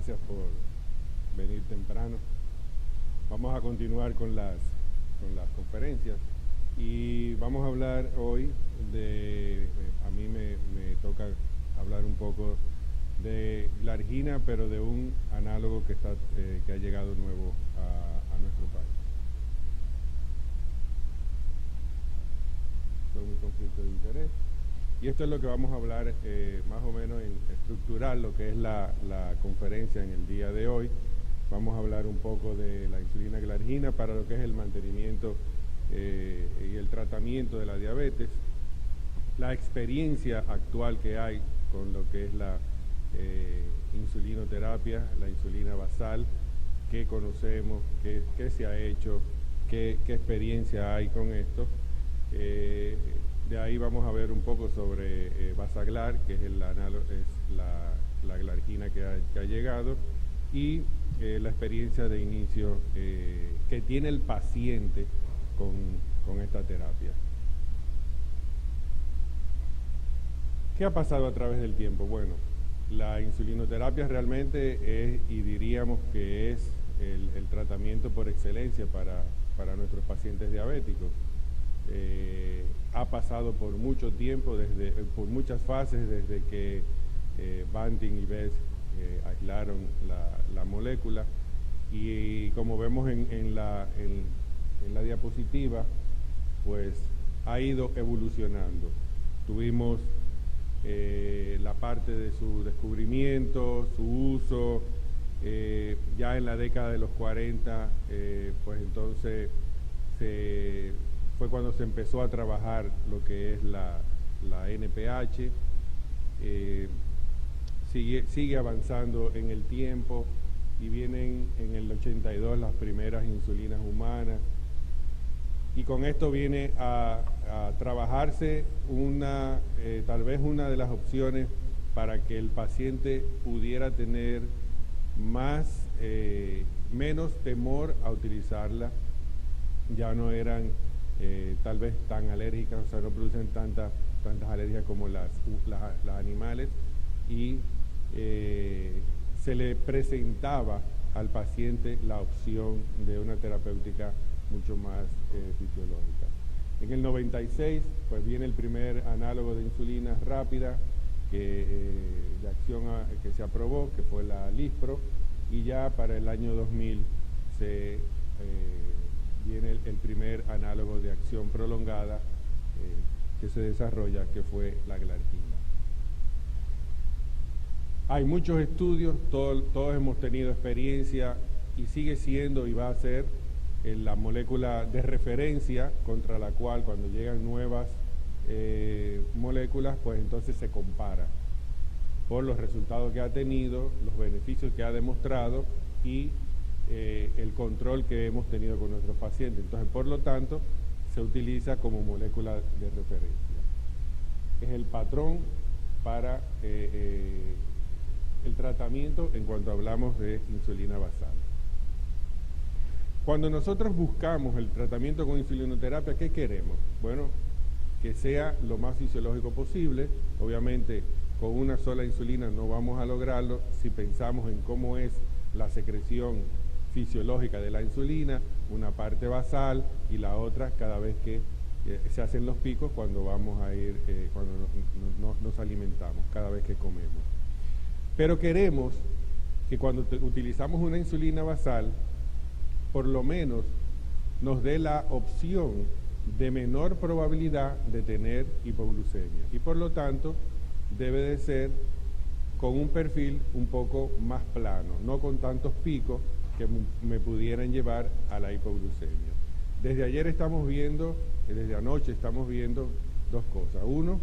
Gracias por venir temprano. Vamos a continuar con las conferencias y vamos a hablar hoy a mí me toca hablar un poco de glargina, pero de un análogo que ha llegado nuevo a nuestro país. Son un conflicto de interés. Y esto es lo que vamos a hablar más o menos en estructural, lo que es la conferencia en el día de hoy. Vamos a hablar un poco de la insulina glargina para lo que es el mantenimiento y el tratamiento de la diabetes, la experiencia actual que hay con lo que es la insulinoterapia, la insulina basal, qué conocemos, qué se ha hecho, qué experiencia hay con esto. De ahí vamos a ver un poco sobre Basaglar, que es la glargina que ha llegado, y la experiencia de inicio que tiene el paciente con esta terapia. ¿Qué ha pasado a través del tiempo? Bueno, la insulinoterapia realmente es, y diríamos que es el tratamiento por excelencia para nuestros pacientes diabéticos. Ha pasado por mucho tiempo, por muchas fases, desde que Banting y Best aislaron la molécula, y como vemos en la diapositiva, pues ha ido evolucionando. Tuvimos la parte de su descubrimiento, su uso, ya en la década de los 40, pues entonces fue cuando se empezó a trabajar lo que es la NPH. Sigue avanzando en el tiempo y vienen en el 82 las primeras insulinas humanas, y con esto viene a trabajarse tal vez una de las opciones para que el paciente pudiera tener menos temor a utilizarla. Ya no eran tal vez tan alérgicas, o sea, no producen tantas alergias como las animales, y se le presentaba al paciente la opción de una terapéutica mucho más fisiológica. En el 96 pues viene el primer análogo de insulina rápida de acción que se aprobó, que fue la Lispro, y ya para el año 2000 viene el primer análogo de acción prolongada que se desarrolla, que fue la glargina. Hay muchos estudios, todos hemos tenido experiencia, y sigue siendo y va a ser la molécula de referencia contra la cual, cuando llegan nuevas moléculas, pues entonces se compara por los resultados que ha tenido, los beneficios que ha demostrado y el control que hemos tenido con nuestros pacientes. Entonces, por lo tanto, se utiliza como molécula de referencia. Es el patrón para el tratamiento en cuanto hablamos de insulina basal. Cuando nosotros buscamos el tratamiento con insulinoterapia, ¿qué queremos? Bueno, que sea lo más fisiológico posible. Obviamente, con una sola insulina no vamos a lograrlo si pensamos en cómo es la secreción fisiológica de la insulina, una parte basal y la otra cada vez que se hacen los picos cuando vamos a ir, cuando nos alimentamos, cada vez que comemos. Pero queremos que cuando utilizamos una insulina basal, por lo menos nos dé la opción de menor probabilidad de tener hipoglucemia, y por lo tanto debe de ser con un perfil un poco más plano, no con tantos picos que me pudieran llevar a la hipoglucemia. Desde anoche estamos viendo dos cosas. Uno,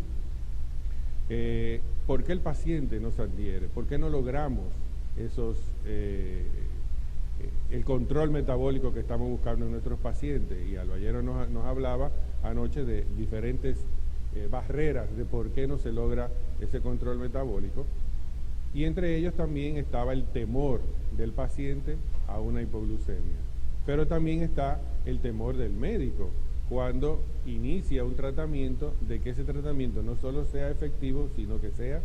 ¿por qué el paciente no se adhiere? ¿Por qué no logramos el control metabólico que estamos buscando en nuestros pacientes? Y Albayero nos hablaba anoche de diferentes barreras de por qué no se logra ese control metabólico, y entre ellos también estaba el temor del paciente a una hipoglucemia, pero también está el temor del médico cuando inicia un tratamiento, de que ese tratamiento no solo sea efectivo, sino que sea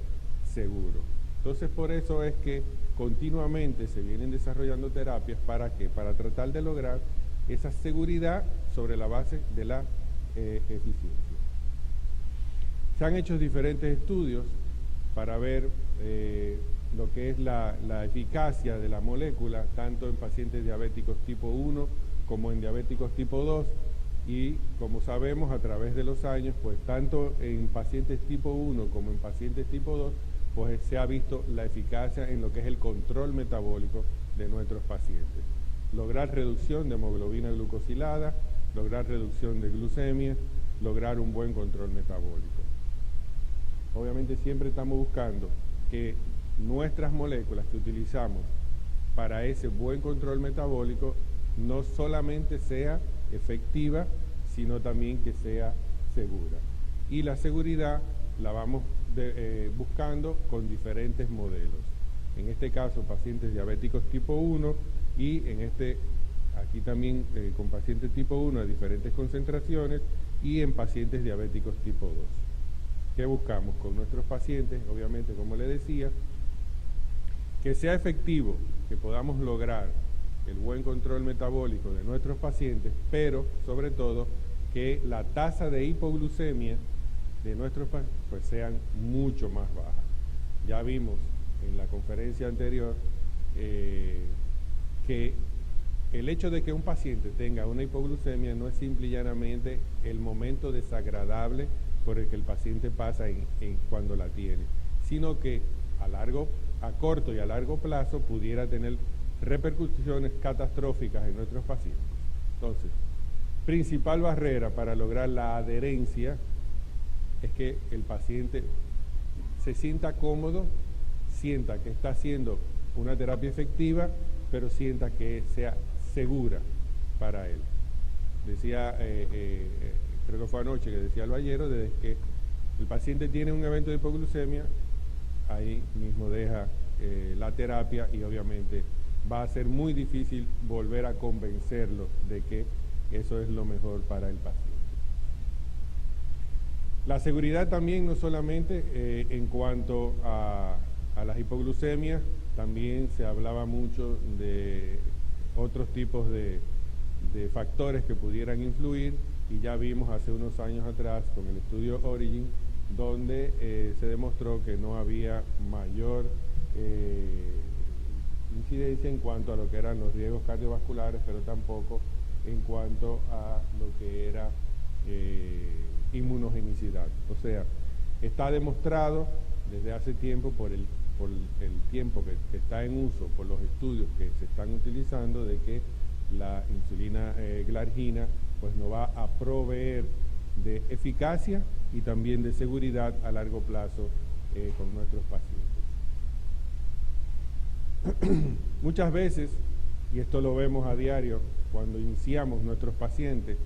seguro. Entonces, por eso es que continuamente se vienen desarrollando terapias para tratar de lograr esa seguridad sobre la base de la eficiencia. Se han hecho diferentes estudios para ver lo que es la eficacia de la molécula, tanto en pacientes diabéticos tipo 1 como en diabéticos tipo 2, y como sabemos a través de los años, pues tanto en pacientes tipo 1 como en pacientes tipo 2, pues se ha visto la eficacia en lo que es el control metabólico de nuestros pacientes. Lograr reducción de hemoglobina glucosilada, lograr reducción de glucemia, lograr un buen control metabólico. Obviamente siempre estamos buscando que nuestras moléculas que utilizamos para ese buen control metabólico no solamente sea efectiva, sino también que sea segura. Y la seguridad la vamos buscando con diferentes modelos. En este caso, pacientes diabéticos tipo 1 y aquí también con pacientes tipo 1 a diferentes concentraciones y en pacientes diabéticos tipo 2. ¿Qué buscamos con nuestros pacientes? Obviamente, como le decía, que sea efectivo, que podamos lograr el buen control metabólico de nuestros pacientes, pero sobre todo que la tasa de hipoglucemia de nuestros pacientes pues sean mucho más bajas. Ya vimos en la conferencia anterior que el hecho de que un paciente tenga una hipoglucemia no es simple y llanamente el momento desagradable por el que el paciente pasa cuando la tiene, sino que a corto y a largo plazo pudiera tener repercusiones catastróficas en nuestros pacientes. Entonces, principal barrera para lograr la adherencia es que el paciente se sienta cómodo, sienta que está haciendo una terapia efectiva, pero sienta que sea segura para él. Decía, creo que fue anoche que decía el Ballero, desde que el paciente tiene un evento de hipoglucemia, ahí mismo deja la terapia y obviamente va a ser muy difícil volver a convencerlo de que eso es lo mejor para el paciente. La seguridad también no solamente en cuanto a las hipoglucemias, también se hablaba mucho de otros tipos de factores que pudieran influir, y ya vimos hace unos años atrás con el estudio Origin, donde se demostró que no había mayor incidencia en cuanto a lo que eran los riesgos cardiovasculares, pero tampoco en cuanto a lo que era inmunogenicidad. O sea, está demostrado desde hace tiempo por el tiempo que está en uso, por los estudios que se están utilizando, de que la insulina glargina pues nos va a proveer de eficacia y también de seguridad a largo plazo con nuestros pacientes. Muchas veces, y esto lo vemos a diario cuando iniciamos nuestros pacientes,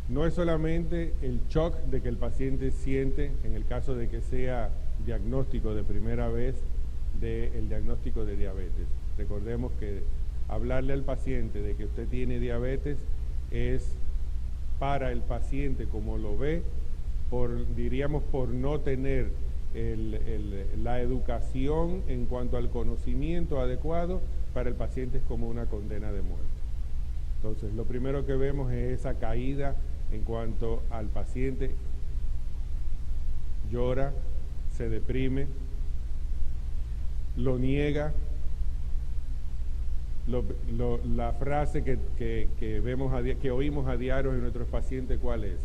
no es solamente el shock de que el paciente siente, en el caso de que sea diagnóstico de primera vez, del diagnóstico de diabetes. Recordemos que hablarle al paciente de que usted tiene diabetes es para el paciente, como lo ve, diríamos por no tener la educación en cuanto al conocimiento adecuado, para el paciente es como una condena de muerte. Entonces, lo primero que vemos es esa caída en cuanto al paciente llora, se deprime, lo niega. La frase que oímos a diario en nuestros pacientes, ¿cuál es?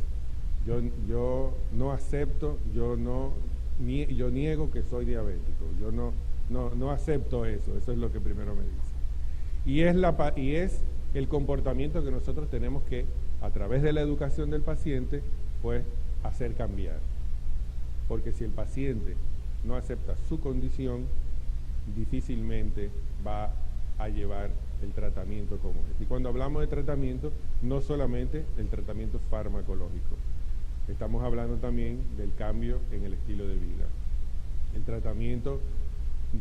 Yo no acepto, yo niego que soy diabético, yo no acepto eso es lo que primero me dice. Y es el comportamiento que nosotros tenemos que, a través de la educación del paciente, pues hacer cambiar. Porque si el paciente no acepta su condición, difícilmente va a llevar el tratamiento como es. Y cuando hablamos de tratamiento, no solamente el tratamiento farmacológico, estamos hablando también del cambio en el estilo de vida. El tratamiento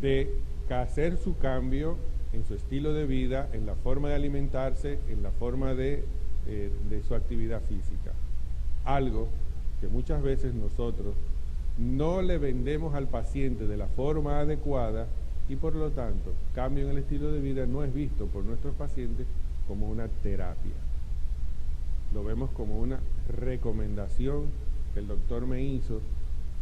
de hacer su cambio en su estilo de vida, en la forma de alimentarse, en la forma de su actividad física. Algo que muchas veces nosotros no le vendemos al paciente de la forma adecuada, y por lo tanto, cambio en el estilo de vida no es visto por nuestros pacientes como una terapia. Lo vemos como una recomendación que el doctor me hizo,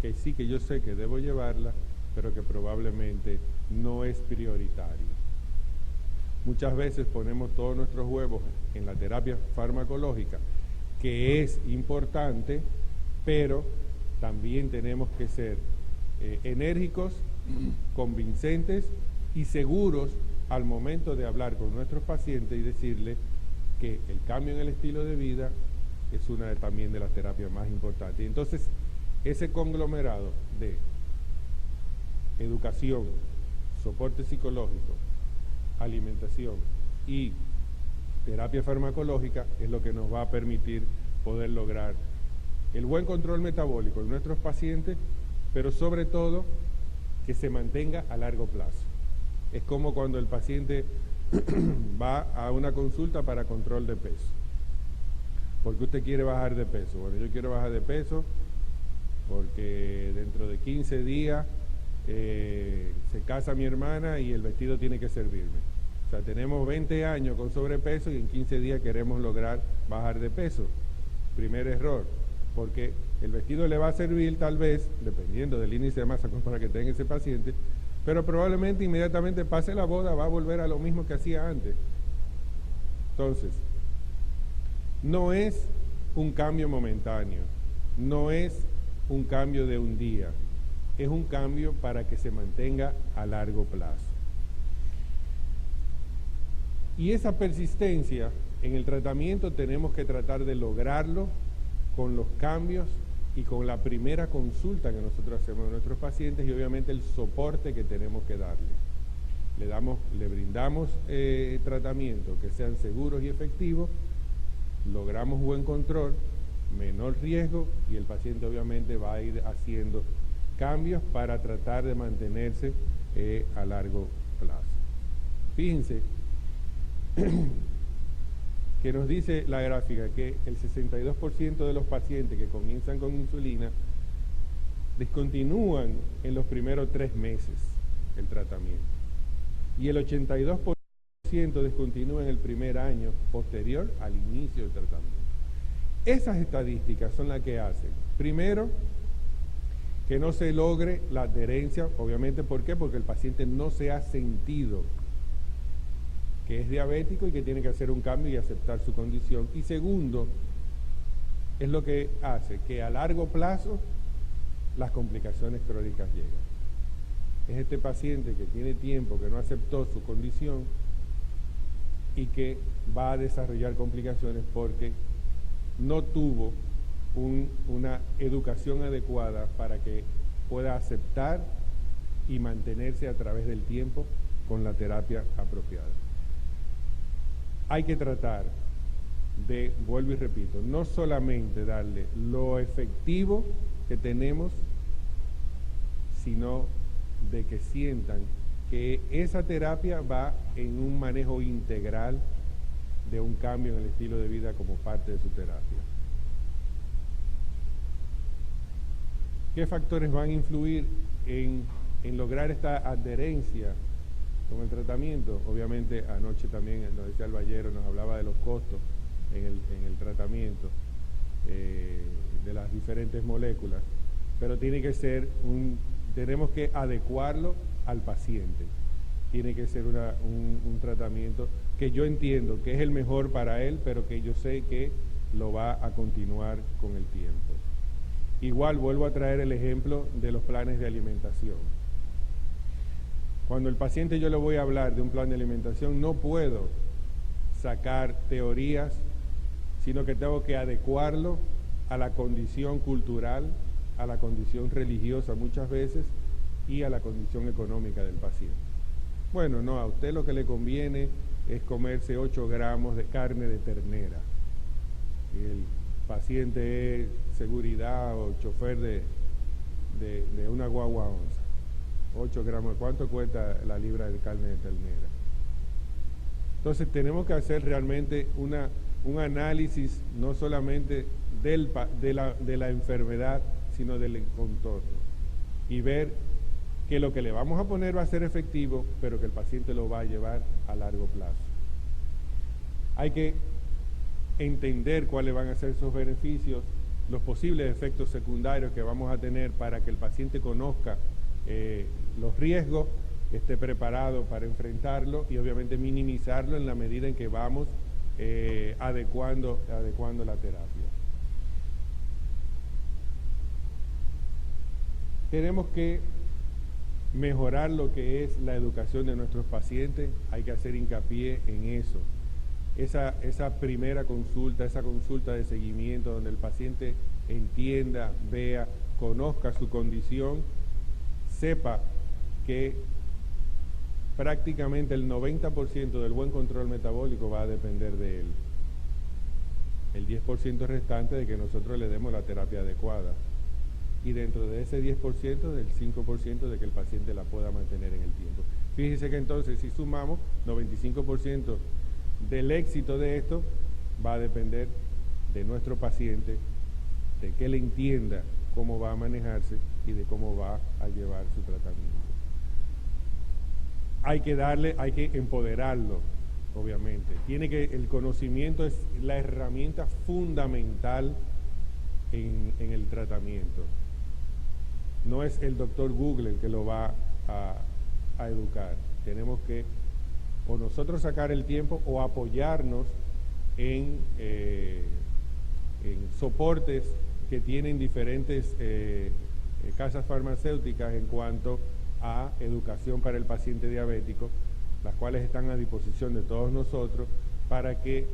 que sí que yo sé que debo llevarla, pero que probablemente no es prioritario. Muchas veces ponemos todos nuestros huevos en la terapia farmacológica, que es importante, pero también tenemos que ser enérgicos, convincentes y seguros al momento de hablar con nuestros pacientes y decirles que el cambio en el estilo de vida es una también de las terapias más importantes. Y entonces, ese conglomerado de educación, soporte psicológico, alimentación y terapia farmacológica es lo que nos va a permitir poder lograr el buen control metabólico en nuestros pacientes, pero sobre todo que se mantenga a largo plazo. Es como cuando el paciente va a una consulta para control de peso. ¿Por qué usted quiere bajar de peso? Bueno, yo quiero bajar de peso porque dentro de 15 días se casa mi hermana y el vestido tiene que servirme. O sea, tenemos 20 años con sobrepeso y en 15 días queremos lograr bajar de peso. Primer error, porque el vestido le va a servir tal vez, dependiendo del índice de masa corporal que tenga ese paciente, pero probablemente inmediatamente pase la boda, va a volver a lo mismo que hacía antes. Entonces, no es un cambio momentáneo, no es un cambio de un día, es un cambio para que se mantenga a largo plazo. Y esa persistencia en el tratamiento tenemos que tratar de lograrlo con los cambios y con la primera consulta que nosotros hacemos a nuestros pacientes y obviamente el soporte que tenemos que darle. Le brindamos tratamientos que sean seguros y efectivos, logramos buen control, menor riesgo y el paciente obviamente va a ir haciendo cambios para tratar de mantenerse a largo plazo. Fíjense que nos dice la gráfica que el 62% de los pacientes que comienzan con insulina descontinúan en los primeros 3 meses el tratamiento y el 82% descontinúa en el primer año posterior al inicio del tratamiento. Esas estadísticas son las que hacen, primero, que no se logre la adherencia, obviamente, ¿por qué? Porque el paciente no se ha sentido que es diabético y que tiene que hacer un cambio y aceptar su condición. Y segundo, es lo que hace que a largo plazo las complicaciones crónicas llegan. Es este paciente que tiene tiempo, que no aceptó su condición y que va a desarrollar complicaciones porque no tuvo una educación adecuada para que pueda aceptar y mantenerse a través del tiempo con la terapia apropiada. Hay que tratar de, vuelvo y repito, no solamente darle lo efectivo que tenemos, sino de que sientan que esa terapia va en un manejo integral de un cambio en el estilo de vida como parte de su terapia. ¿Qué factores van a influir en lograr esta adherencia con el tratamiento? Obviamente anoche también nos decía el Ballero, nos hablaba de los costos en el tratamiento de las diferentes moléculas, pero tiene que ser tenemos que adecuarlo al paciente. Tiene que ser un tratamiento que yo entiendo que es el mejor para él, pero que yo sé que lo va a continuar con el tiempo. Igual vuelvo a traer el ejemplo de los planes de alimentación. Cuando el paciente yo le voy a hablar de un plan de alimentación, no puedo sacar teorías, sino que tengo que adecuarlo a la condición cultural, a la condición religiosa muchas veces y a la condición económica del paciente. Bueno, no, a usted lo que le conviene es comerse 8 gramos de carne de ternera. Y el paciente es seguridad o chofer de una guagua onza. 8 gramos, ¿cuánto cuesta la libra de carne de ternera? Entonces tenemos que hacer realmente un análisis no solamente de la enfermedad, sino del contorno y ver que lo que le vamos a poner va a ser efectivo, pero que el paciente lo va a llevar a largo plazo. Hay que entender cuáles van a ser esos beneficios, los posibles efectos secundarios que vamos a tener para que el paciente conozca los riesgos, esté preparado para enfrentarlo y obviamente minimizarlo en la medida en que vamos adecuando la terapia. Tenemos que mejorar lo que es la educación de nuestros pacientes, hay que hacer hincapié en eso. Esa primera consulta, esa consulta de seguimiento donde el paciente entienda, vea, conozca su condición, sepa que prácticamente el 90% del buen control metabólico va a depender de él. El 10% restante de que nosotros le demos la terapia adecuada. Y dentro de ese 10%, del 5% de que el paciente la pueda mantener en el tiempo. Fíjense que entonces si sumamos, 95% del éxito de esto va a depender de nuestro paciente, de que él entienda cómo va a manejarse y de cómo va a llevar su tratamiento. Hay que empoderarlo, obviamente. El conocimiento es la herramienta fundamental en el tratamiento. No es el doctor Google el que lo va a educar. Tenemos que o nosotros sacar el tiempo o apoyarnos en soportes que tienen diferentes casas farmacéuticas en cuanto a educación para el paciente diabético, las cuales están a disposición de todos nosotros para que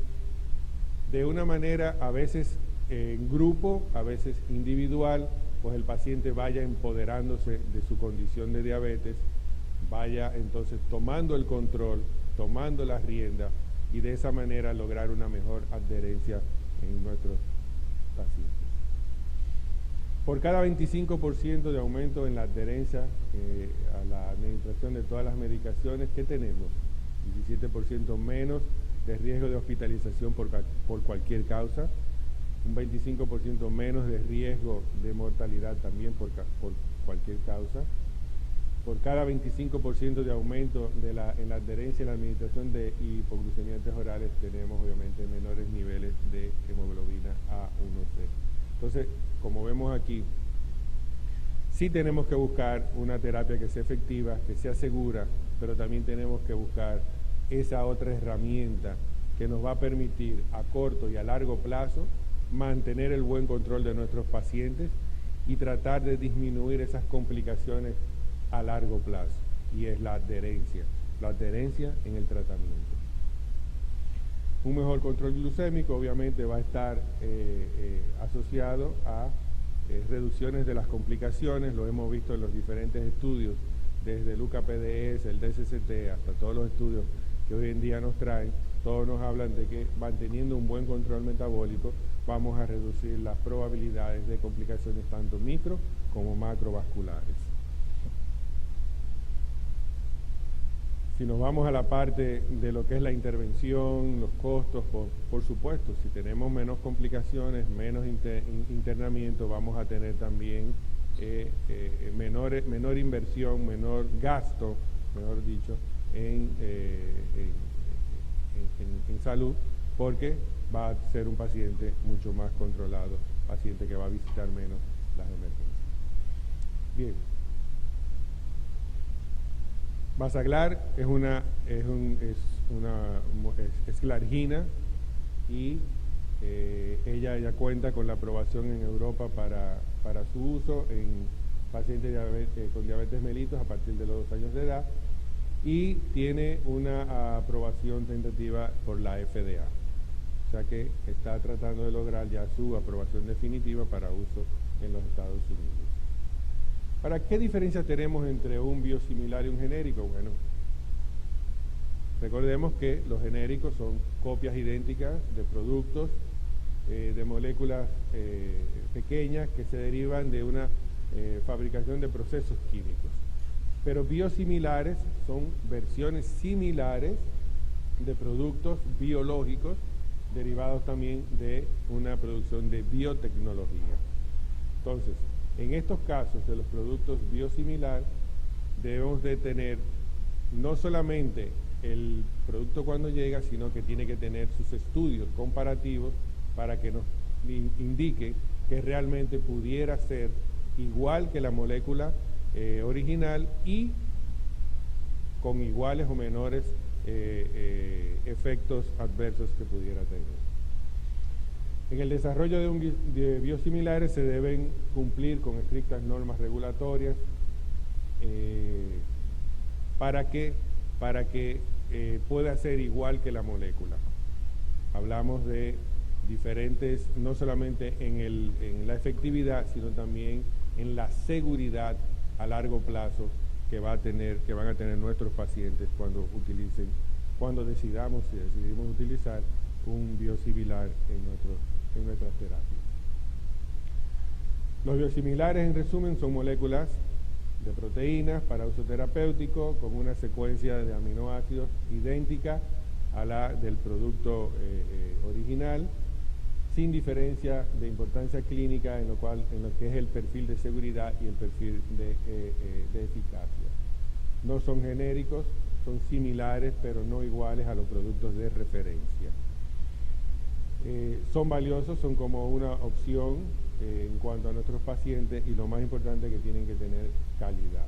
de una manera a veces en grupo, a veces individual, pues el paciente vaya empoderándose de su condición de diabetes, vaya entonces tomando el control, tomando las riendas y de esa manera lograr una mejor adherencia en nuestros pacientes. Por cada 25% de aumento en la adherencia a la administración de todas las medicaciones, ¿qué tenemos? 17% menos de riesgo de hospitalización por cualquier causa, un 25% menos de riesgo de mortalidad también por cualquier causa. Por cada 25% de aumento en la adherencia en la administración de hipoglucemiantes orales tenemos obviamente menores niveles de hemoglobina A1C. Entonces, como vemos aquí, sí tenemos que buscar una terapia que sea efectiva, que sea segura, pero también tenemos que buscar esa otra herramienta que nos va a permitir a corto y a largo plazo mantener el buen control de nuestros pacientes y tratar de disminuir esas complicaciones a largo plazo, y es la adherencia en el tratamiento. Un mejor control glucémico obviamente va a estar asociado a reducciones de las complicaciones, lo hemos visto en los diferentes estudios, desde el UKPDS, el DSCT, hasta todos los estudios que hoy en día nos traen, todos nos hablan de que manteniendo un buen control metabólico vamos a reducir las probabilidades de complicaciones tanto micro como macrovasculares. Si nos vamos a la parte de lo que es la intervención, los costos, por supuesto, si tenemos menos complicaciones, menos internamiento, vamos a tener también menor inversión, menor gasto, mejor dicho, en salud, porque va a ser un paciente mucho más controlado, paciente que va a visitar menos las emergencias. Bien. Basaglar es glargina y ella ya cuenta con la aprobación en Europa para su uso en pacientes con diabetes mellitus a partir de los 2 años de edad y tiene una aprobación tentativa por la FDA. O sea que está tratando de lograr ya su aprobación definitiva para uso en los Estados Unidos. ¿Para qué diferencia tenemos entre un biosimilar y un genérico? Bueno, recordemos que los genéricos son copias idénticas de productos de moléculas pequeñas que se derivan de una fabricación de procesos químicos. Pero biosimilares son versiones similares de productos biológicos derivados también de una producción de biotecnología. Entonces, en estos casos de los productos biosimilar, debemos de tener no solamente el producto cuando llega, sino que tiene que tener sus estudios comparativos para que nos indique que realmente pudiera ser igual que la molécula original y con iguales o menores efectos adversos que pudiera tener. En el desarrollo de biosimilares se deben cumplir con estrictas normas regulatorias para que pueda ser igual que la molécula. Hablamos de diferentes, no solamente en la efectividad, sino también en la seguridad a largo plazo que van a tener nuestros pacientes cuando decidimos utilizar un biosimilar en nuestras terapias. Los biosimilares, en resumen, son moléculas de proteínas para uso terapéutico con una secuencia de aminoácidos idéntica a la del producto original, sin diferencia de importancia clínica en lo que es el perfil de seguridad y el perfil de eficacia. No son genéricos, son similares pero no iguales a los productos de referencia. Son valiosos, son como una opción en cuanto a nuestros pacientes, y lo más importante es que tienen que tener calidad.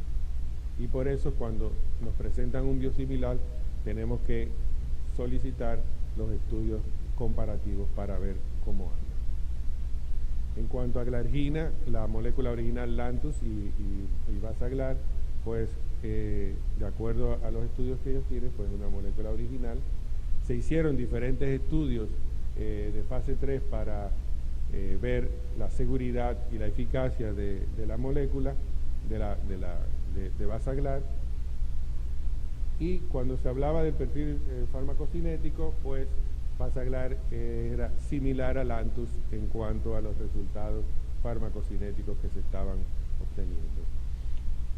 Y por eso cuando nos presentan un biosimilar tenemos que solicitar los estudios comparativos para ver cómo anda. En cuanto a Glargina, la molécula original Lantus y Basaglar, pues de acuerdo a los estudios que ellos tienen, pues una molécula original. Se hicieron diferentes estudios de fase 3 para ver la seguridad y la eficacia de la molécula de Basaglar, y cuando se hablaba del perfil farmacocinético, pues Basaglar era similar a Lantus en cuanto a los resultados farmacocinéticos que se estaban obteniendo.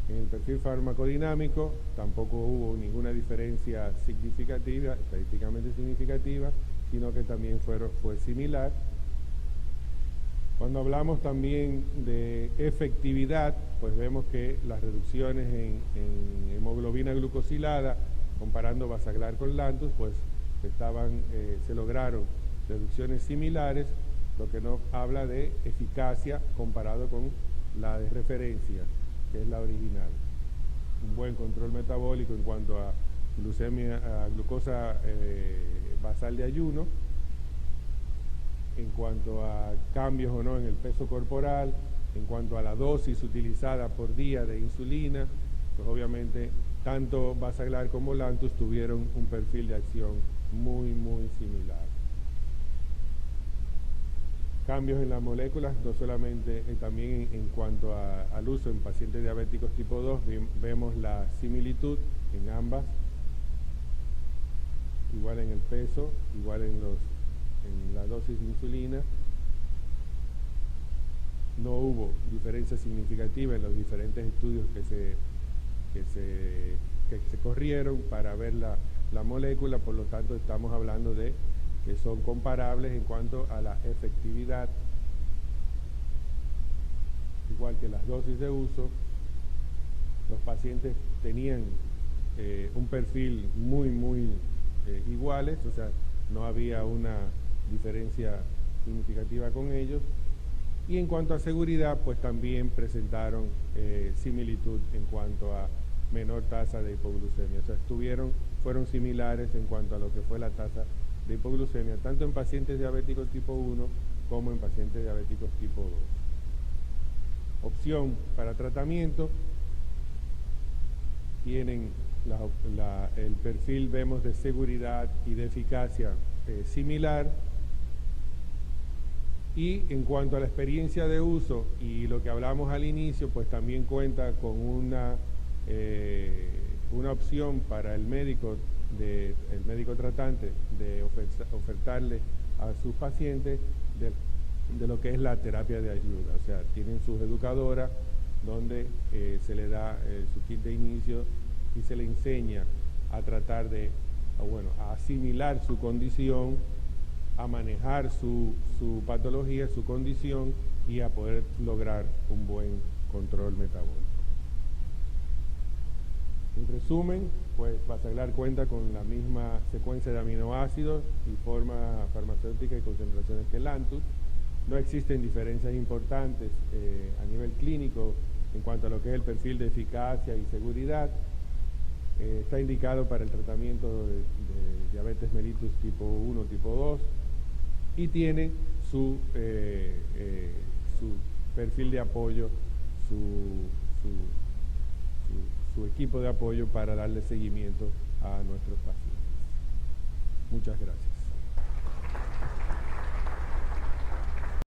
En el perfil farmacodinámico tampoco hubo ninguna diferencia significativa, estadísticamente significativa, sino que también fue similar. Cuando hablamos también de efectividad, pues vemos que las reducciones en hemoglobina glucosilada, comparando Basaglar con Lantus, pues se lograron reducciones similares, lo que nos habla de eficacia comparado con la de referencia, que es la original. Un buen control metabólico en cuanto a glucosa basal de ayuno, en cuanto a cambios o no en el peso corporal, en cuanto a la dosis utilizada por día de insulina, pues obviamente tanto Basaglar como Lantus tuvieron un perfil de acción muy similar. Cambios en las moléculas, no solamente también en cuanto al uso en pacientes diabéticos tipo 2, vemos la similitud en ambas, igual en el peso, igual en la dosis de insulina. No hubo diferencia significativa en los diferentes estudios que se corrieron para ver la molécula, por lo tanto estamos hablando de que son comparables en cuanto a la efectividad, igual que las dosis de uso. Los pacientes tenían un perfil muy iguales, o sea, no había una diferencia significativa con ellos. Y en cuanto a seguridad, pues también presentaron similitud en cuanto a menor tasa de hipoglucemia, o sea, fueron similares en cuanto a lo que fue la tasa de hipoglucemia, tanto en pacientes diabéticos tipo 1 como en pacientes diabéticos tipo 2. Opción para tratamiento, tienen el perfil, vemos, de seguridad y de eficacia similar. Y en cuanto a la experiencia de uso y lo que hablamos al inicio, pues también cuenta con una opción para el médico tratante de ofertarle a sus pacientes de lo que es la terapia de ayuda. O sea, tienen sus educadoras donde se le da su kit de inicio y se le enseña a tratar a asimilar su condición, a manejar su patología, su condición, y a poder lograr un buen control metabólico. En resumen, pues Basaglar cuenta con la misma secuencia de aminoácidos y forma farmacéutica y concentraciones que Lantus. No existen diferencias importantes a nivel clínico en cuanto a lo que es el perfil de eficacia y seguridad. Está indicado para el tratamiento de diabetes mellitus tipo 1, tipo 2 y tiene su perfil de apoyo, su equipo de apoyo para darle seguimiento a nuestros pacientes. Muchas gracias.